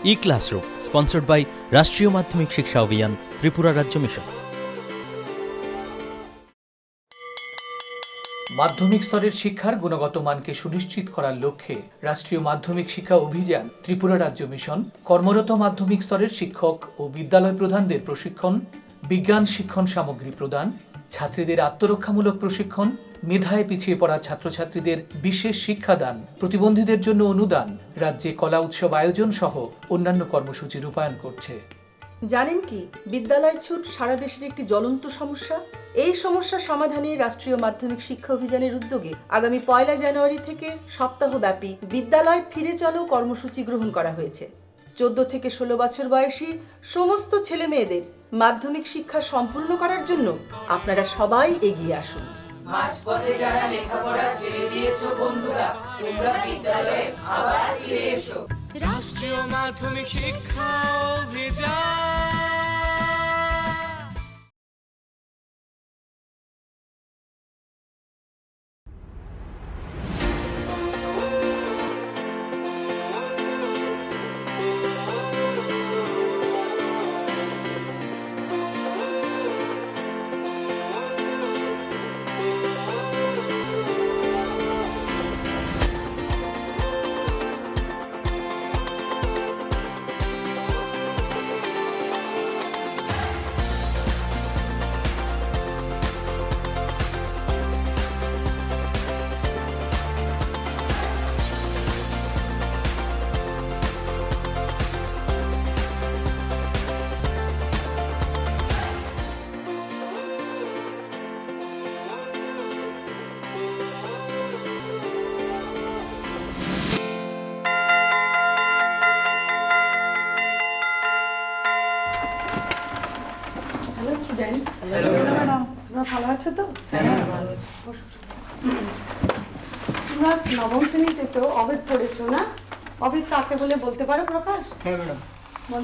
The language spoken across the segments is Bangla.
E-Classroom, sponsored by রাষ্ট্রীয় মাধ্যমিক শিক্ষা অভিযান, ত্রিপুরা রাজ্য মিশন। মাধ্যমিক স্তরের শিক্ষার গুণগত মানকে সুনিশ্চিত করার লক্ষ্যে রাষ্ট্রীয় মাধ্যমিক শিক্ষা অভিযান, ত্রিপুরা রাজ্য মিশন কর্মরত মাধ্যমিক স্তরের শিক্ষক ও বিদ্যালয় প্রধানদের প্রশিক্ষণ, বিজ্ঞান শিক্ষণ সামগ্রী প্রদান, ছাত্রীদের আত্মরক্ষামূলক প্রশিক্ষণ, মেধায় পিছিয়ে পড়া ছাত্রছাত্রীদের বিশেষ শিক্ষাদান, প্রতিবন্ধীদের জন্য অনুদান, রাজ্যে কলা উৎসব আয়োজন সহ অন্যান্য কর্মসূচি রূপায়ণ করছে। জানেন কি, বিদ্যালয় ছুট সারা দেশের একটি জ্বলন্ত সমস্যা। এই সমস্যা সমাধানে রাষ্ট্রীয় মাধ্যমিক শিক্ষা অভিযানের উদ্যোগে আগামী 1 জানুয়ারি থেকে সপ্তাহব্যাপী বিদ্যালয় ফিরে চলো কর্মসূচি গ্রহণ করা হয়েছে। 14 থেকে 16 বছর বয়সী সমস্ত ছেলে মেয়েদের মাধ্যমিক শিক্ষা সম্পূর্ণ করার জন্য আপনারা সবাই এগিয়ে আসুন। মাঝপথে যারা লেখাপড়া ছেড়ে দিয়েছো বন্ধুরা, তোমরা বিদ্যালয়ে আবার ফিরে এসো। রাষ্ট্রীয় মাধ্যমিক শিক্ষা অভিযান। Hello student. তোমরা ভালো আছো তো? তোমরা নবম শ্রেণীতে তো অবেদ পড়েছো না? অবেদ কাকে বলে বলতে পারো প্রকাশ? হ্যাঁ ম্যাডাম,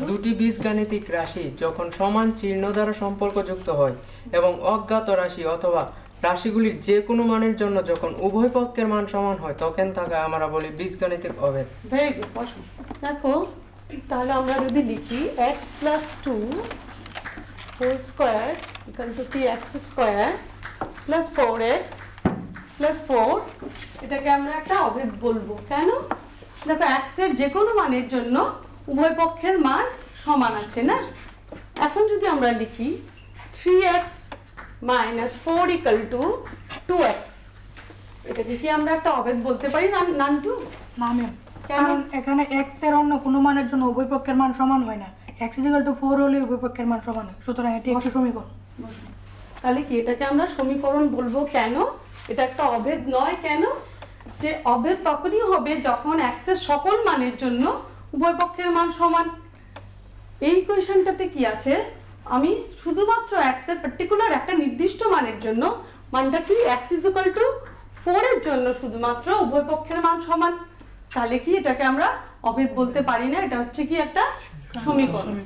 দুটি বীজগাণিতিক রাশি যখন সমান চিহ্ন দ্বারা সম্পর্কযুক্ত হয় এবং অজ্ঞাত রাশি অথবা রাশিগুলির যে কোনো মানের জন্য যখন উভয় পক্ষের মান সমান হয় তখন তাকে আমরা বলি বীজগাণিতিক অভেদ। ভেরি গুড, বসো। দেখো, তাহলে আমরা যদি লিখি x + 2 whole square equal to 3x square plus 4x plus 4, এটাকে আমরা একটা অভেদ বলবো। কেন? দেখো, x এর যে কোনো মানের জন্য উভয় পক্ষের মান সমান আছে না। এখন যদি আমরা লিখি 3x - 4 = 2x, এটাকে কি আমরা একটা অভেদ বলতে পারি না নান্টু? না ম্যাম, কারণ এখানে x এর অন্য কোনো মানের জন্য উভয় পক্ষের মান সমান হয় না। x = 4 হলে উভয় পক্ষের মান সমান হয়, সুতরাং এটি একটি সমীকরণ। তাহলে কি এটাকে আমরা সমীকরণ বলবো? কেন এটা একটা অভেদ নয়? কেন? যে অভেদ তখনই হবে যখন x এর সকল মানের জন্য উভয় পক্ষের মান সমান। এই কোয়েশ্চনটাতে কি আছে, আমি শুধুমাত্র x এর পার্টিকুলার একটা নির্দিষ্ট মানের জন্য, মানটা কি x = 4 এর জন্য শুধুমাত্র উভয় পক্ষের মান সমান, তাহলে কি এটাকে আমরা অভেদ বলতে পারি না? এটা হচ্ছে কি একটা সমীকরণ।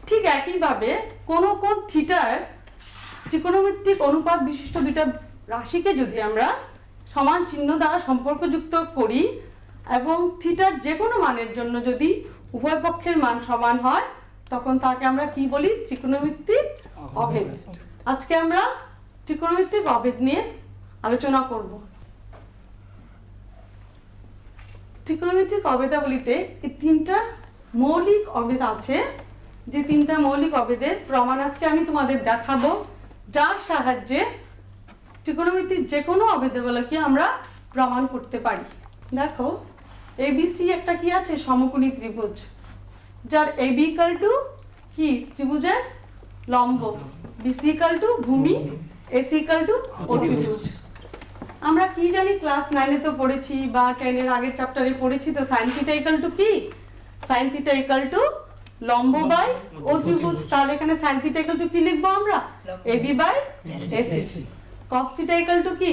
ঠিক একইভাবে কোনো কোণ থিটার ত্রিকোণমিতিক অনুপাত বিশিষ্ট দুইটা রাশিকে যদি আমরা সমান চিহ্ন দ্বারা সম্পর্কযুক্ত করি এবং থিটার যে কোনো মানের জন্য যদি উভয় পক্ষের মান সমান হয়, তখন তাকে আমরা কি বলি? ত্রিকোণমিতিক অভেদ। আজকে আমরা ত্রিকোণমিতিক অভেদ নিয়ে আলোচনা করব। ত্রিকোণমিতিক অভেদাবলিতে এই 3টা মৌলিক অভেদ আছে, যে 3টা মৌলিক অভেদের প্রমাণ আজকে আমি তোমাদের দেখাবো, যার সাহায্যে ত্রিকোণমিতিক যে কোনো অভেদাবলিকে আমরা প্রমাণ করতে পারি। দেখো, ABC একটা কি আছে? সমকোণী ত্রিভুজ, যার AB = কি? ত্রিভুজের লম্ব, BC = ভূমি, AC = অতিভুজ। আমরা কি জানি, ক্লাস 9-এ তো পড়েছি বা 10-এর আগের চ্যাপ্টারে পড়েছি তো, sin θ = কি? sin θ = লম্ব বাই অতিভুজ। তাহলে এখানে sin θ = কি লিখবো আমরা? AB by AC। cos θ = কি?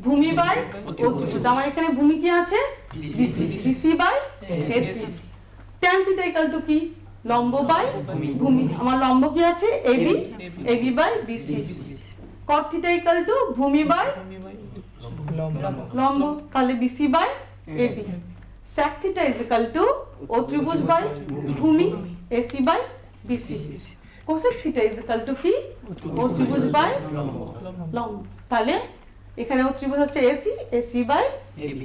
ভূমি বাই অতিভুজ। আমার এখানে ভূমি কি আছে? BC, BC by AC। tan θ = কি? লম্ব বাই ভূমি। আমার লম্ব কি আছে? AB, AB by BC। cot θ = ভূমি বাই লম্ব, তাহলে BC by AB। sec theta is equal to O ত্রিভুজ বাই ভূমি AC by BC cosec theta is equal to কি O ত্রিভুজ বাই লম্ব তাহলে এখানে ও ত্রিভুজ হচ্ছে AC বাই AB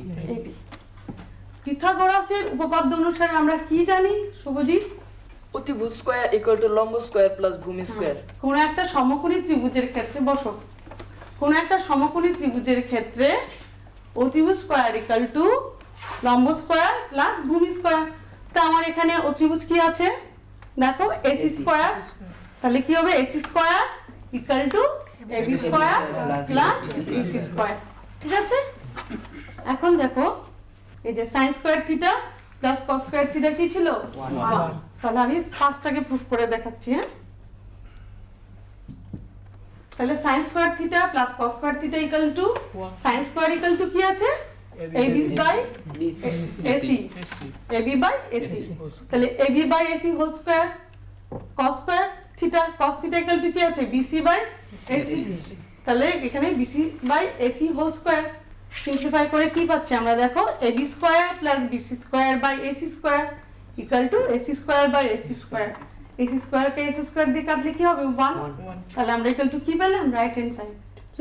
পিথাগোরাসের উপপাদ্য অনুসারে আমরা কি জানি শুভজিৎ অতিভুজ স্কয়ার ইকুয়াল টু লম্ব স্কয়ার প্লাস ভূমি স্কয়ার কোন একটা সমকোণী ত্রিভুজের ক্ষেত্রে বসো কোন একটা সমকোণী ত্রিভুজের ক্ষেত্রে অতিভুজ স্কয়ার ইকুয়াল টু লম্ব স্কয়ার প্লাস ভূমি স্কয়ার তা আমার এখানে অতিভুজ কি আছে দেখো AC স্কয়ার তাহলে কি হবে AC square equal two AB square plus BC square ঠিক আছে এখন দেখো এই যে sin square theta plus cos square theta কি ছিল 1 তাহলে আমি ফার্স্টটাকে প্রুফ করে দেখাচ্ছি হ্যাঁ তাহলে sin square theta plus cos square theta equal to sin square equal to কি আছে AB by AC AB by AC তাহলে AB by AC whole square cos square theta cos theta equal to কি আছে BC বাই AC তাহলে এখানে BC by AC whole square simplify করে কি পাচ্ছি আমরা দেখো AB square plus BC square by AC square equal to AC square by AC square AC square K AC square দিয়ে কাটলে কি হবে 1 তাহলে আমরা ইকুয়াল টু কি পেলাম রাইট হ্যান্ড সাইড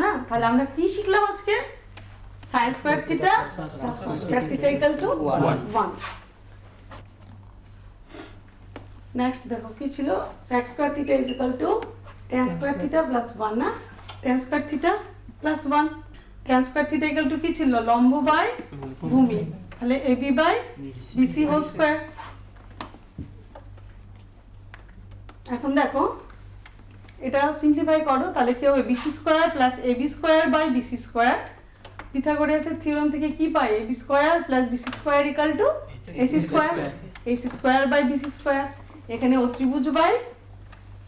না তাহলে আমরা কি শিখলাম আজকে sin square theta plus cos square theta equal to 1 next দেখো কি ছিল sec square theta is equal to tan square theta plus 1 না tan square theta plus 1 tan square theta equal to কি ছিল লম্ব বাই ভূমি তাহলে AB by BC whole square এখন দেখো এটা সিম্পলিফাই করো তাহলে কি হবে BC square plus AB square by BC square পিথাগোরাসের থিওরেম থেকে কি পাই AB square plus BC square equal to AC square AC square by BC square এখানে ও ত্রিভুজ বাই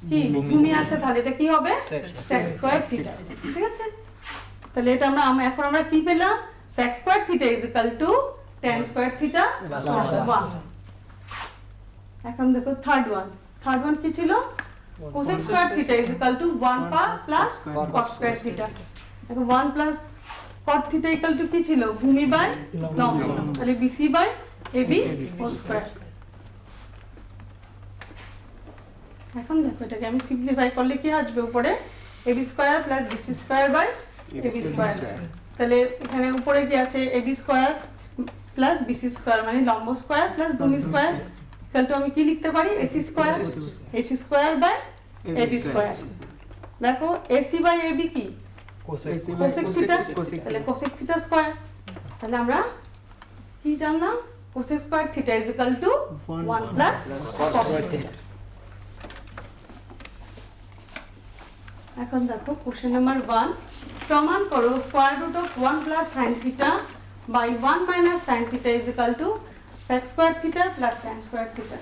কি ভূমি আছে তাহলে এটা কি হবে sec স্কয়ার থিটা ঠিক আছে তাহলে এটা আমরা এখন আমরা কি পেলাম sec square theta is equal to tan square theta plus 1 এখন দেখো থার্ড ওয়ান কি ছিল cosec square theta is equal to 1 plus cot square theta দেখো 1 plus cot theta equal to কি ছিল ভূমি বাই লম্ব তাহলে BC by AB whole square এখন দেখো এটাকে আমি সিম্পলিফাই করলে কি আসবে উপরে AB square plus BC square by AB square তাহলে এখানে উপরে কি আছে AB square plus BC square মানে লম্ব স্কয়ার প্লাস ভূমি স্কয়ার ইকুয়াল টু আমি কি লিখতে পারি AC square by AB square দেখো AC বাই AB কি cosec থিটা তাহলে cosec থিটা স্কয়ার তাহলে আমরা কি জানলাম cosec square theta is equal to 1 plus cos theta এখন দেখো কোশ্চেন নাম্বার 1 প্রমাণ করো square root of 1 plus sin theta by 1 minus sin theta is equal to sec square theta plus tan square theta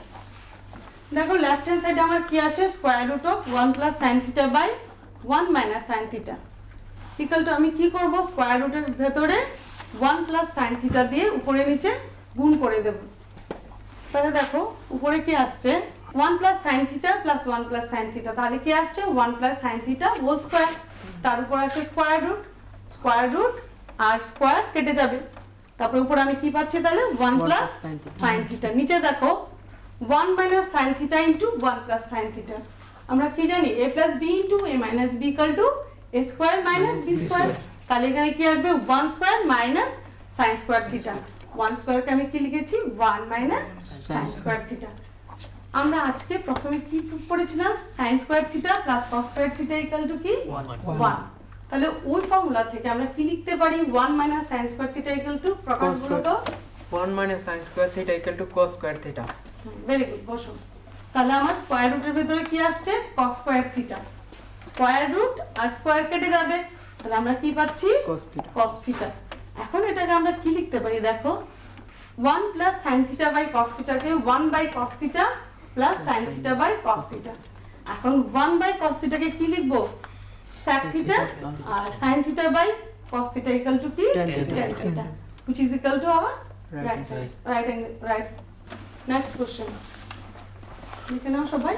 দেখো লেফট হ্যান্ড সাইডে আমার কি আছে square root of 1 plus sin theta by 1 minus sin theta equal to আমি কি করব স্কয়ার রুটের ভেতরে 1 প্লাস sin থিটা দিয়ে উপরে নিচে গুণ করে দেব তাহলে দেখো উপরে কি আসছে 1 plus sin theta plus 1 plus sin theta তাহলে কি আসছে 1 plus sin theta whole square তার উপর আছে স্কয়ার রুট আর স্কয়ার কেটে যাবে তারপর উপর আমি কি পাচ্ছি তাহলে 1 প্লাস sin থিটা নিচে দেখো 1 minus sin theta into 1 plus sin theta আমরা কি জানি a plus b into a minus b equal to a square minus b square তাহলে এখানে কি আসবে 1 square minus sin square theta 1 স্কয়ারকে আমি কি লিখেছি 1 মাইনাস sin স্কয়ার থিটা আমরা আজকে প্রথমে কি পড়েছিলাম sin square theta plus cos square theta equal to কি 1 তাহলে ওই ফর্মুলা থেকে আমরা কি লিখতে পারি 1 minus sin square theta equal to প্রকাশগুলো তো 1 minus sin square theta equal to cos square theta very good বসো তাহলে আমার স্কয়ার রুটের ভিতরে কি আসছে cos square theta square root আর স্কয়ার কেটে যাবে তাহলে আমরা কি পাচ্ছি cos থিটা এখন এটাকে আমরা কি লিখতে পারি দেখো 1 plus sin theta by cos থিটাকে 1 by cos theta plus sin theta by cos theta এখন 1 বাই cos থিটাকে কি লিখবো sec থিটা আর sin theta by cos theta equal to কি tan theta which is equal to our right side right next question লিখে নাও সবাই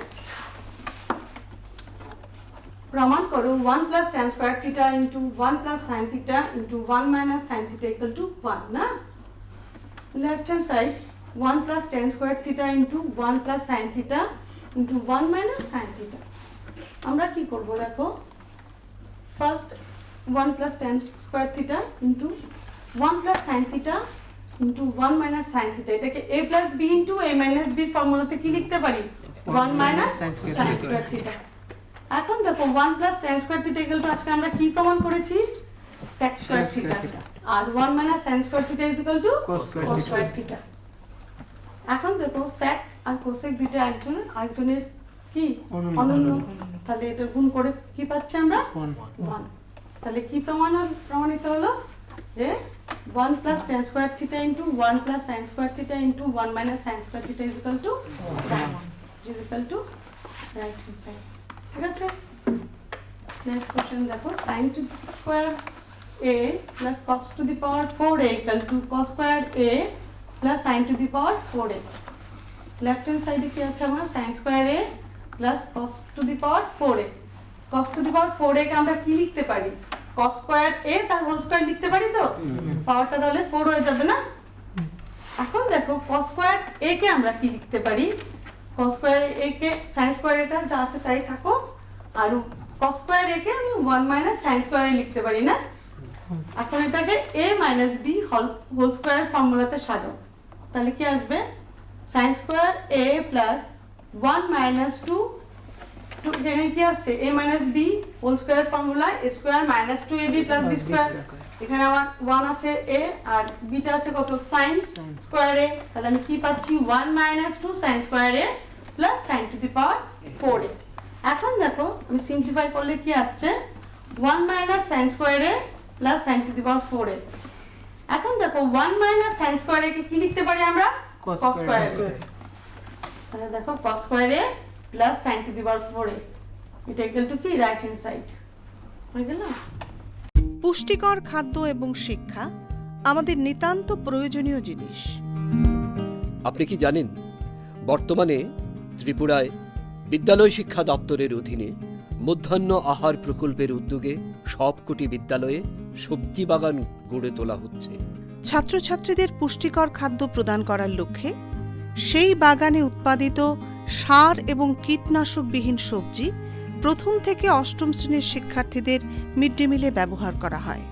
প্রমাণ করো 1 plus tan square theta into 1 plus sin theta into 1 minus sin theta equal to 1 না left hand side 1 plus tan square theta into 1 plus sine theta into 1 minus sine theta. আমরা কি করব দেখো, first 1 plus tan square theta into 1 plus sine theta into 1 minus sine theta, এটাকে a plus b into a minus b ফর্মুলাতে কি লিখতে পারি, 1 মাইনাস সাইন স্কোয়ার থিটা। এখন দেখো 1 plus tan square theta equal to আজকে আমরা কি প্রমাণ করেছি, sec স্কোয়ার থিটা, আর 1 minus sine square theta is equal to cos square theta. এখন দেখো sec আর cosec দুটো আরেকজনের কি অনন্য, তাহলে এটা গুণ করে কি পাচ্ছি আমরা 1। তাহলে কি প্রমাণিত হলো যে 1 plus tan square theta into 1 plus sine square theta into 1 minus sine square theta is equal to 1 is equal to right hand side. ঠিক আছে, নেক্সট কোশ্চেন দেখো, sin to square a plus cos to the power 4a equal to cos square a plus sin to the power 4a। Left hand সাইডে কি আছে আমার, sin square a plus cos to the power 4a। cos to the power 4a কে আমরা কি লিখতে পারি, cos স্কোয়ার a তার হোল স্কোয়ার লিখতে পারি, তো পাওয়ারটা তাহলে 4 হয়ে যাবে না। এখন দেখো cos স্কোয়ার a কে আমরা কি লিখতে পারি, cos square a K sin square এটা যা আছে তাই থাকো, আর cos স্কোয়ার a কে আমি 1 মাইনাস sin স্কোয়ার a লিখতে পারি না। এখন এটাকে a minus b whole square ফর্মুলাতে সাজাও, তাহলে কি আসবে, sin square a plus 1 minus 2 এখানে কি আসছে a minus b whole square formula a square minus 2ab plus b square, এখানে আমার 1 আছে a আর b টা আছে কত sin স্কোয়ার a, তাহলে আমি কি পাচ্ছি 1 minus 2 sin square a plus sin to the power 4a। এখন দেখো আমি সিম্পলিফাই করলে কি আসছে 1 minus sin square a plus sin to the power 4a। এখন দেখো 1 মাইনাস sin স্কোয়ার a কে কি লিখতে পারি আমরা, cos স্কোয়ার a। তাহলে দেখো cos square a plus sin to the power 4a, এটা ইকুয়াল টু কি রাইট হ্যান্ড সাইড হয়ে গেল। পুষ্টিকর খাদ্য এবং শিক্ষা আমাদের নিতান্ত প্রয়োজনীয় জিনিস। আপনি কি জানেন, বর্তমানে ত্রিপুরায় বিদ্যালয় শিক্ষা দপ্তরের অধীনে মধ্যাহ্ন আহার প্রকল্পের উদ্যোগে সবকটি বিদ্যালয়ে সবজি বাগান গড়ে তোলা হচ্ছে। ছাত্রছাত্রীদের পুষ্টিকর খাদ্য প্রদান করার লক্ষ্যে সেই বাগানে উৎপাদিত সার এবং কীটনাশকবিহীন সবজি প্রথম থেকে অষ্টম শ্রেণীর শিক্ষার্থীদের মিড ডে মিলে ব্যবহার করা হয়।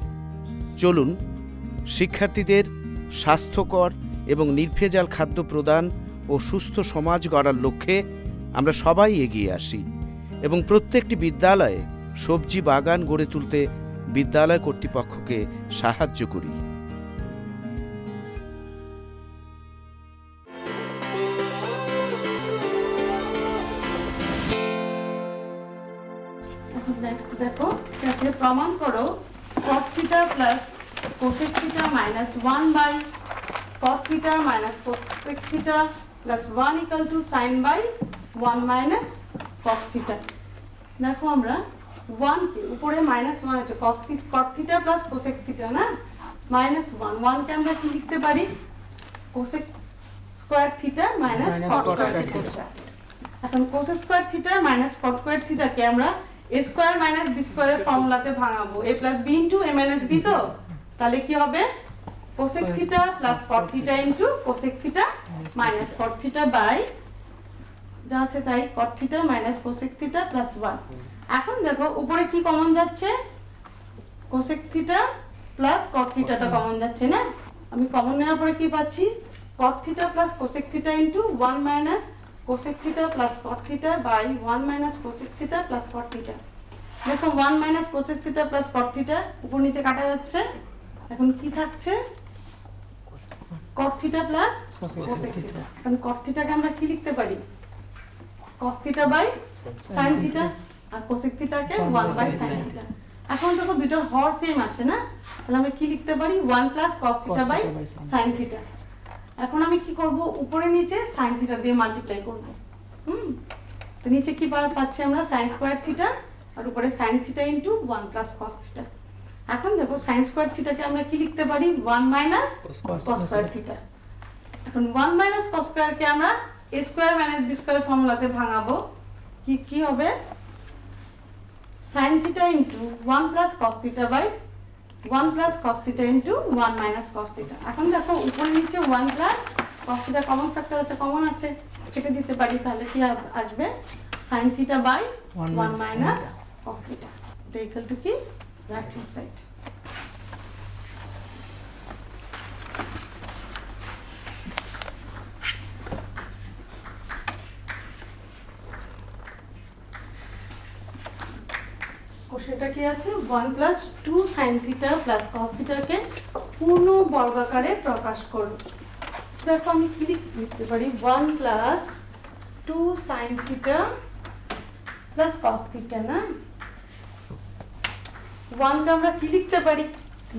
চলুন শিক্ষার্থীদের স্বাস্থ্যকর এবং নির্ভেজাল খাদ্য প্রদান ও সুস্থ সমাজ গড়ার লক্ষ্যে আমরা সবাই এগিয়ে আসি এবং প্রত্যেকটি বিদ্যালয়ে সবজি বাগান গড়ে তুলতে বিদ্যালয় কর্তৃপক্ষকে সাহায্য করি। নেক্সট দেখো, ঠিক আছে, প্রমাণ করো cos theta plus cosec theta minus 1 by cos theta minus cosec theta plus 1 equal to sin by 1 minus cos theta. দেখো আমরা 1 কে উপরে মাইনাস 1 আছে, cos theta plus cosec theta না, মাইনাস 1 কে আমরা কি লিখতে পারি, cosec square theta minus cos square theta. এখন cosec square theta minus cos square theta কে আমরা a স্কয়ার মাইনাস b স্কয়ারের ফর্মুলাতে ভাঙাবো, a plus b into a minus b, তো তাহলে কি হবে cosec theta plus cot theta into cosec theta minus cot theta by যা আছে তাই cot theta minus cosec theta plus 1। এখন দেখো উপরে কি কমন যাচ্ছে, cosec থিটা প্লাস cot থিটাটা কমন যাচ্ছে না, আমি কমন নেওয়ার পরে কি পাচ্ছি cot theta plus cosec theta into 1 minus cosec theta plus cot theta by 1 minus cosec theta plus cot theta. দেখো 1 minus cosec theta plus cot theta উপর নিচে কাটা যাচ্ছে, এখন কি থাকছে cot theta plus cosec theta. এখন cot থিটাকে আমরা কি লিখতে পারি, cos theta by sin theta, আর cosec থিটাকে 1 বাই sin থিটা। এখন দেখো দুটোর হর সেম আছে না, তাহলে আমি কি লিখতে পারি 1 plus cos theta by sin theta. এখন আমি কি করব, উপরে নিচে sin থিটা দিয়ে মাল্টিপ্লাই করব। তো নিচে কি পাচ্ছি আমরা sin স্কয়ার থিটা আর উপরে sin theta into 1 plus cos theta. এখন দেখো sin স্কয়ার থিটাকে আমরা কি লিখতে পারি 1 মাইনাস cos স্কয়ার থিটা। এখন 1 মাইনাস cos স্কয়ার কে আমরা a square minus b square ফর্মুলাতে ভাঙাবো, কি হবে sin theta into 1 plus cos theta by 1 plus cos theta into 1 minus cos theta. এখন দেখো উপরে নিচে 1 plus cos theta common factor আছে, কমন আছে, কেটে দিতে পারি, তাহলে কি আসবে sin theta by 1 minus cos theta, এটা ইকুয়াল টু কি রাইট হ্যান্ড সাইড। কোশ্চেনটা কি আছে, 1 plus 2 sin theta plus cos থিটাকে পূর্ণ বর্গাকারে প্রকাশ করো। দেখো আমি কি লিখতে পারি, 1 plus 2 sin theta plus cos theta না, 1 কে আমরা কি লিখতে পারি,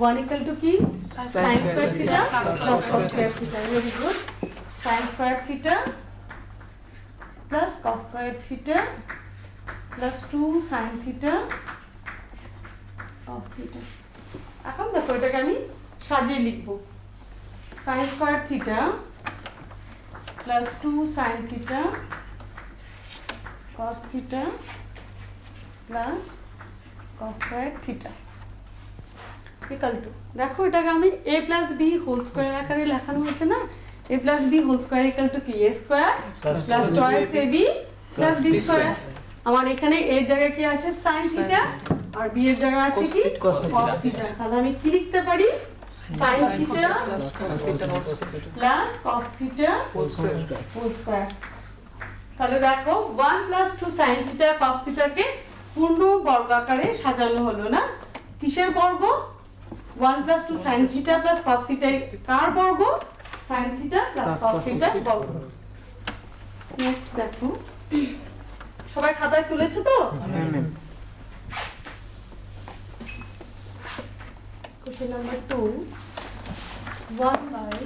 1 ইকুয়াল টু কি sin square theta plus cos square theta, very good, sin square theta plus cos square theta plus 2 sin theta cos theta. এখন দেখো এটাকে আমি সাজিয়ে লিখব, sin square theta plus 2 sin theta cos theta plus cos square theta equal two, দেখো এটাকে আমি a plus b whole square আকারে লেখানো হয়েছে না, a plus b whole square equal to কি a square plus twice ab plus b square. আমার এখানে এর জায়গায় কি আছে sin থিটা আর b এর জায়গায় আছে কি cos থিটা, তাহলে আমি কি লিখতে পারি sin theta plus cos theta whole square. তাহলে দেখো 1 প্লাস 2 sin থিটা cos থিটাকে পূর্ণ বর্গাকারে সাজানো হলো না, কিসের বর্গ, 1 plus 2 sin theta plus cos theta কার বর্গ, sin থিটা প্লাস cos থিটার বর্গ। নেক্সট দেখো, সবাই খাতায় তুলেছে তো? Question number 2, 1 by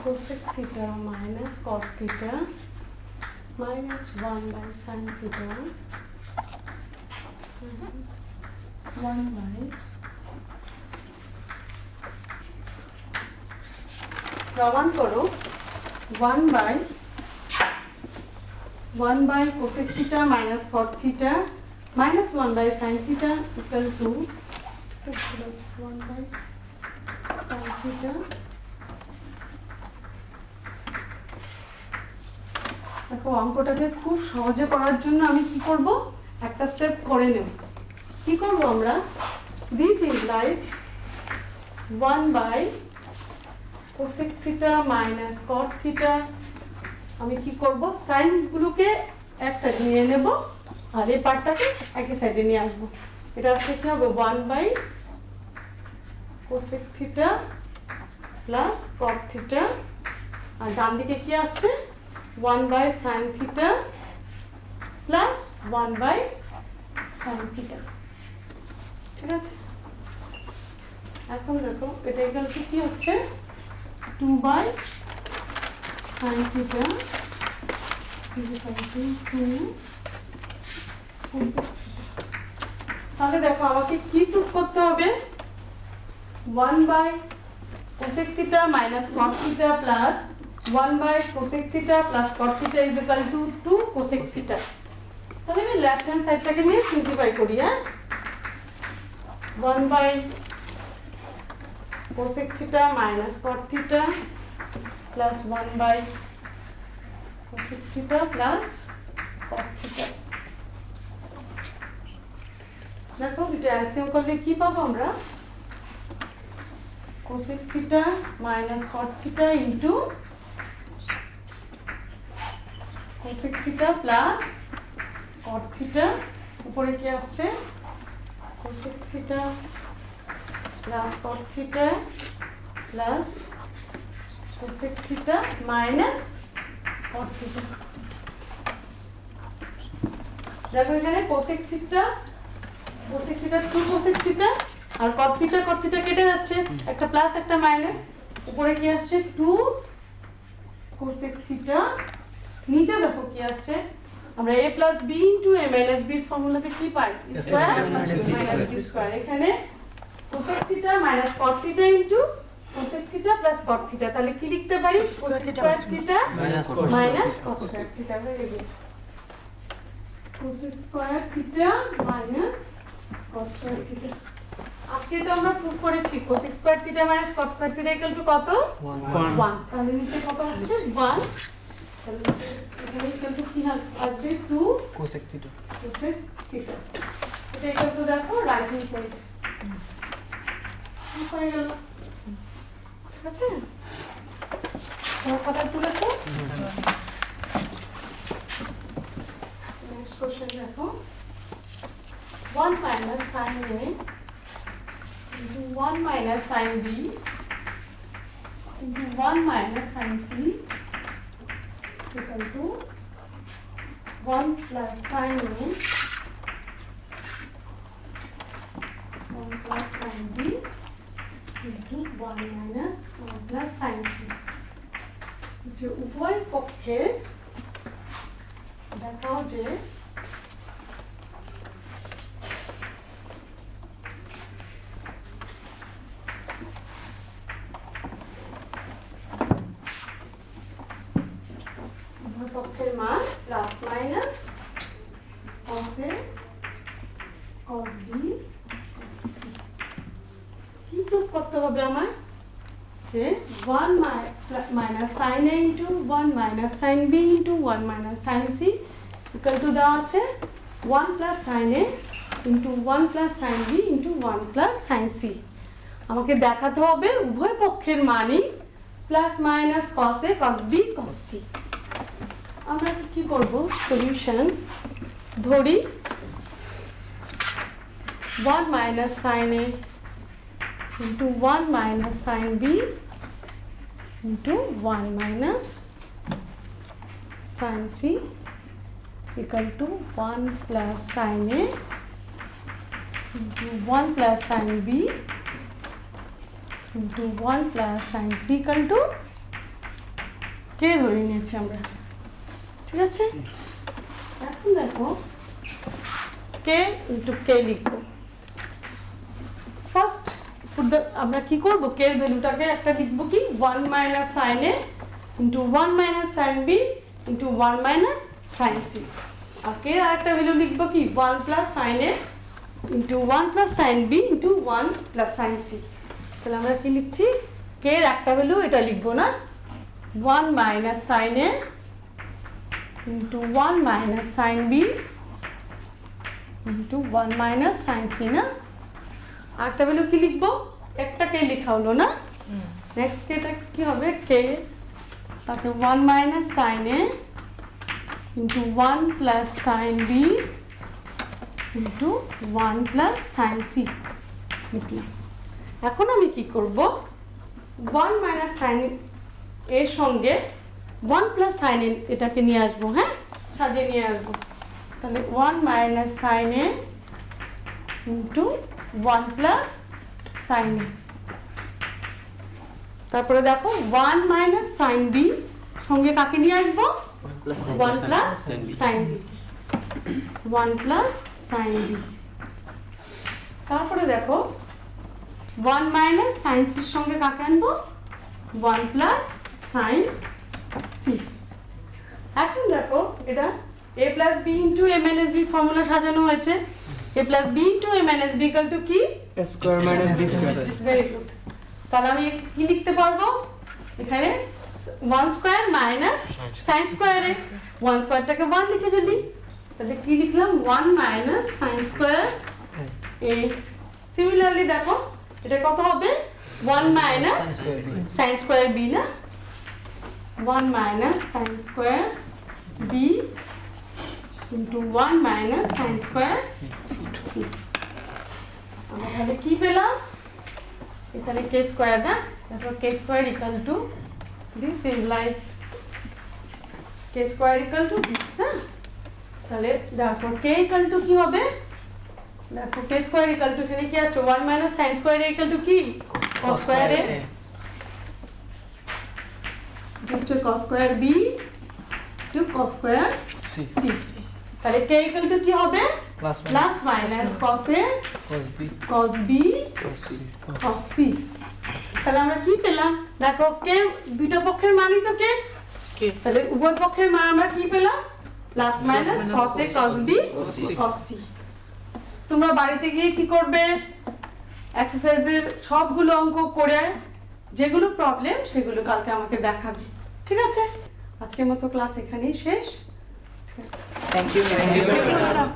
cosec theta minus cot theta minus 1 by sin theta minus 1 by প্রমাণ করো 1 by cosec theta minus cot theta minus 1 by sin theta equal to 1 by sin theta। দেখো অঙ্কটাকে খুব সহজে করার জন্য আমি কি করব, একটা স্টেপ করে নেব। কি করব আমরা, this implies 1 by cosec theta minus cot theta, আমি কি করব সাইন গুলোকে এক সাইডে নিয়ে নেব আর এই পার্টটাকে একই সাইডে নিয়ে আসব। এটা আসলে কি হবে 1 by cosec theta plus cot theta, আর ডান দিকে কি আসছে 1 by sin theta plus 1 by sin theta, ঠিক আছে। এখন দেখো এটা ইকুয়াল টু কি হচ্ছে 2 by sin theta is equal to 2 cosec theta। তাহলে দেখো আমাকে কি প্রুফ করতে হবে, 1 by cosec theta minus cot theta plus 1 by cosec theta plus cot theta is equal to 2 cosec theta। তাহলে আমি লেফট হ্যান্ড সাইডটাকে নিয়ে সিম্পলিফাই করি, হ্যাঁ, 1 by cosec theta minus cot theta plus 1 by cosec theta plus cot theta। দেখো এটা এলসিএম করলে কি পাবো আমরা, cosec theta minus cot theta into cosec theta plus cot theta, উপরে কি আসছে cosec theta plus cot theta plus cosec theta minus cot theta। দেখো এখানে cosec theta 2 cosec theta আর cot theta কেটে যাচ্ছে, একটা প্লাস একটা মাইনাস, উপরে কি আসছে 2 cosec theta, নিচে দেখো কি আসছে, আমরা a plus b into a minus b ফর্মুলাতে কি পাই, স্কয়ার মাইনাস b স্কয়ার, এখানে cosec theta minus cot theta into cosec theta plus cot theta, তাহলে কি লিখতে পারি cosec square theta minus cot square theta, very good, cosec square theta minus cot square theta। আজকে তো আমরা প্রুভ করেছি cos square theta minus cot square theta equal two কত 1 তাহলে নিচে কত আসছে 1 তাহলে এটা ইকুয়াল টু কি আসবে 2 কোসেক থিটা cosec থিটা এটা ইকুয়াল টু দেখো রাইট হ্যান্ড সাইড হয়ে গেল ঠিক আছে তোমার কথা তুলেছো নেক্সট কোশ্চেন দেখো 1 minus sin A into 1 minus sin B into 1 minus sin C equal to 1 plus sin A 1 plus sin B into 1 minus 1 plus sin C যে উভয় পক্ষের দেখাও যে পক্ষের মান plus minus cos A cos B কি প্রুফ করতে হবে আমার যে 1 minus sin A into 1 minus sin B into 1 minus sin C equal to দেওয়া আছে 1 plus sin A into 1 plus sin B into 1 plus sin C আমাকে দেখাতে হবে উভয় পক্ষের মানই plus minus cos A cos B cos C আমরা কি করব সলিউশন ধরি 1 minus sin A into 1 minus sin B into 1 minus sin C equal to 1 plus sin A into 1 plus sin B into 1 plus sin C equal to কে ধরে নিয়েছি আমরা ঠিক আছে এখন দেখো কে ইনটু কে লিখবো ফার্স্ট আমরা কি করব কে এর ভ্যালুটাকে একটা লিখবো কি 1 minus sin A into 1 minus sin B into 1 minus sin C আর কে এর আরেকটা ভ্যালু লিখবো কি 1 plus sin A into 1 plus sin B into 1 plus sin C তাহলে আমরা কি লিখছি কে এর একটা ভ্যালু এটা লিখবো না 1 minus sin A into 1 minus sin B into 1 minus sin C না আরেকটা ভ্যালু কি লিখবো একটা কে লেখা হলো না নেক্সট এটা কি হবে কে তারপরে 1 minus sin A into 1 plus sin B into 1 plus sin C লিখলাম এখন আমি কি করব 1 minus sin এর সঙ্গে 1 plus sin A এটাকে নিয়ে আসবো হ্যাঁ সাজিয়ে নিয়ে আসবো তাহলে 1 minus sin A into 1 plus sin A তারপরে দেখো 1 minus sin B সঙ্গে কাকে নিয়ে আসবো 1 plus sin B 1 plus sin B তারপরে দেখো 1 minus sin C এর সঙ্গে কাকে আনবো 1 plus sin C এখন দেখো এটা a plus b into a minus b formula সাজানো হয়েছে a plus b into a minus b equal to কি a square minus b square very good তাহলে আমি কি লিখতে পারবো এখানে 1 স্কয়ার মাইনাস sin স্কয়ার এ 1 স্কয়ারটাকে 1 লিখে ফেলি তাহলে কি লিখলাম 1 minus sin square a similarly দেখো এটা কত হবে 1 মাইনাস sin স্কয়ার b না 1 minus sin square b into 1 minus sin square c আমরা তাহলে কি পেলাম এখানে k square না তারপর k square equal to this implies k square equal to this না তাহলে therefore k equal to কি হবে দেখো k square equal to এখানে কি আছে 1 minus sin square equal to কি cos square a to cos square b to cos square c তাহলে k equal to কি হবে plus minus cos a cos b cos c তাহলে আমরা কি পেলাম দেখো k দুইটা পক্ষের মানই তো k তাহলে উভয় পক্ষের মান আমরা কি পেলাম plus minus cos a cos b cos c তোমরা বাড়িতে গিয়ে কি করবে এক্সারসাইজের সবগুলো অঙ্ক করে যেগুলো প্রবলেম সেগুলো কালকে আমাকে দেখাবে, ঠিক আছে? আজকের মতো ক্লাস এখানেই শেষ। Thank you madam.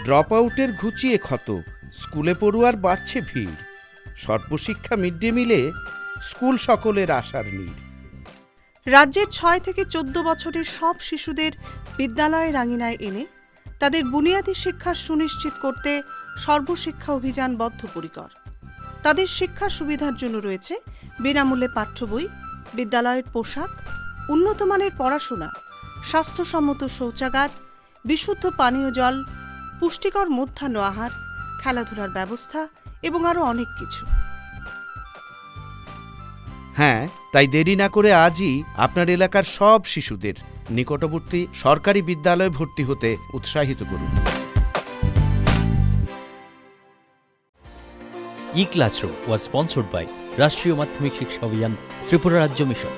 ড্রপ আউটের ঘুচিয়ে ক্ষত, স্কুলে পড়ুয়ার বাড়ছে ভিড়। সর্বশিক্ষা মিড ডে মিলে স্কুল সকলের আশার নীড়। রাজ্যের 6 থেকে 14 বছরের সব শিশুদের বিদ্যালয়ের আঙিনায় এনে তাদের বুনিয়াদী শিক্ষা সুনিশ্চিত করতে সর্বশিক্ষা অভিযান বদ্ধপরিকর। তাদের শিক্ষার সুবিধার জন্য রয়েছে বিনামূল্যে পাঠ্য বই, বিদ্যালয়ের পোশাক, উন্নতমানের পড়াশোনা, স্বাস্থ্যসম্মত শৌচাগার, বিশুদ্ধ পানীয় জল, পুষ্টিকর মধ্যাহ্ন আহার, খেলাধুলার ব্যবস্থা এবং আরও অনেক কিছু। হ্যাঁ, তাই দেরি না করে আজই আপনার এলাকার সব শিশুদের নিকটবর্তী সরকারি বিদ্যালয়ে ভর্তি হতে উৎসাহিত করুন। E-Classroom was sponsored by রাষ্ট্রীয় মাধ্যমিক শিক্ষা অভিযান ত্রিপুরা রাজ্য মিশন।